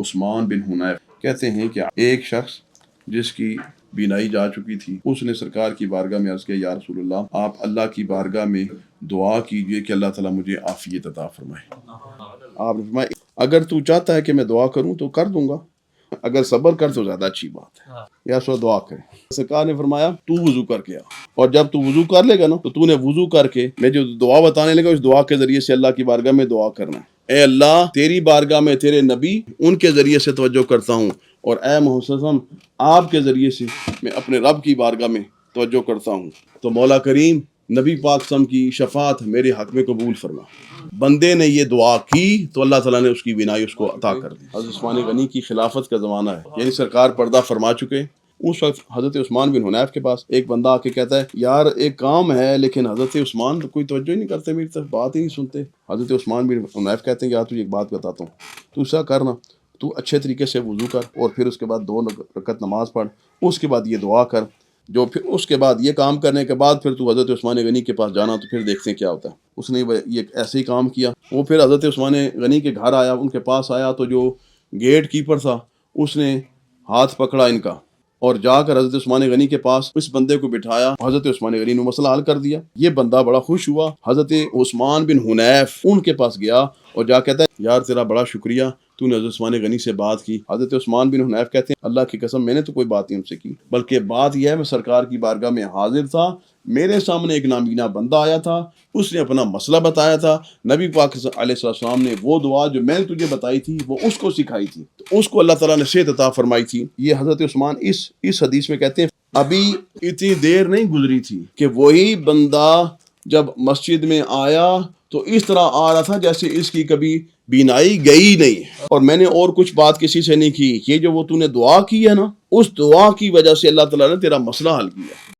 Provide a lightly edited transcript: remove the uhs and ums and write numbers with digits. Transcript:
عثمان بن حنیف کہتے ہیں کہ ایک شخص جس کی بینائی جا چکی تھی، اس نے سرکار کی بارگاہ میں عرض کیا، یا رسول اللہ، آپ اللہ کی بارگاہ میں دعا کیجئے کہ اللہ تعالیٰ مجھے عافیت عطا فرمائے۔ آپ نے فرمایا اگر تو چاہتا ہے کہ میں دعا کروں تو کر دوں گا، اگر صبر کر تو زیادہ اچھی بات ہے، یا سو دعا کرے۔ سرکار نے فرمایا تو وضو کر کے آ، اور جب تو وضو کر لے گا نا تو نے وضو کر کے میں جو دعا بتانے لگا اس دعا کے ذریعے سے اللہ کی بارگاہ میں دعا کرنا ہے۔ اے اللہ، تیری بارگاہ میں تیرے نبی ان کے ذریعے سے توجہ کرتا ہوں، اور اے محسن آپ کے ذریعے سے میں اپنے رب کی بارگاہ میں توجہ کرتا ہوں، تو مولا کریم نبی پاک صلی اللہ علیہ وسلم کی شفاعت میرے حق میں قبول فرما۔ بندے نے یہ دعا کی تو اللہ تعالیٰ نے اس کی بینائی اس کو عطا کر دی۔ حضرت عثمان غنی کی خلافت کا زمانہ ہے، یعنی سرکار پردہ فرما چکے۔ اس وقت حضرت عثمان بن حنیف کے پاس ایک بندہ آ کے کہتا ہے، یار ایک کام ہے لیکن حضرت عثمان تو کوئی توجہ ہی نہیں کرتے، میری طرف بات ہی نہیں سنتے۔ حضرت عثمان بن حنیف کہتے ہیں، یار تجھے ایک بات بتاتا ہوں، تو ایسا کرنا، تو اچھے طریقے سے وضو کر اور پھر اس کے بعد 2 رکعت نماز پڑھ، اس کے بعد یہ دعا کر، جو پھر اس کے بعد یہ کام کرنے کے بعد پھر تو حضرت عثمان غنی کے پاس جانا، تو پھر دیکھتے ہیں کیا ہوتا ہے۔ اس نے یہ ایسے ہی کام کیا۔ وہ پھر حضرت عثمان غنی کے گھر آیا، ان کے پاس آیا تو جو گیٹ کیپر تھا اس نے ہاتھ پکڑا ان کا اور جا کر حضرت عثمان غنی کے پاس اس بندے کو بٹھایا، حضرت عثمان غنی نے مسئلہ حل کر دیا۔ یہ بندہ بڑا خوش ہوا، حضرت عثمان بن حنیف ان کے پاس گیا اور جا کہتا ہے، یار تیرا بڑا شکریہ، تو نے حضرت عثمان غنی سے بات کی۔ حضرت عثمان بن حنیف کہتے ہیں، اللہ کی قسم میں نے تو کوئی بات نہیں ان سے کی، بلکہ بات یہ ہے میں سرکار کی بارگاہ میں حاضر تھا، میرے سامنے ایک نابینا بندہ آیا تھا، اس نے اپنا مسئلہ بتایا تھا، نبی پاک علیہ السلام نے وہ دعا جو میں نے تجھے بتائی تھی وہ اس کو سکھائی تھی، تو اس کو اللہ تعالیٰ نے صحت عطا فرمائی تھی۔ یہ حضرت عثمان اس حدیث میں کہتے ہیں، ابھی اتنی دیر نہیں گزری تھی کہ وہی بندہ جب مسجد میں آیا تو اس طرح آ رہا تھا جیسے اس کی کبھی بینائی گئی نہیں، اور میں نے اور کچھ بات کسی سے نہیں کی، یہ جو وہ تو نے دعا کی ہے نا، اس دعا کی وجہ سے اللہ تعالیٰ نے تیرا مسئلہ حل کیا۔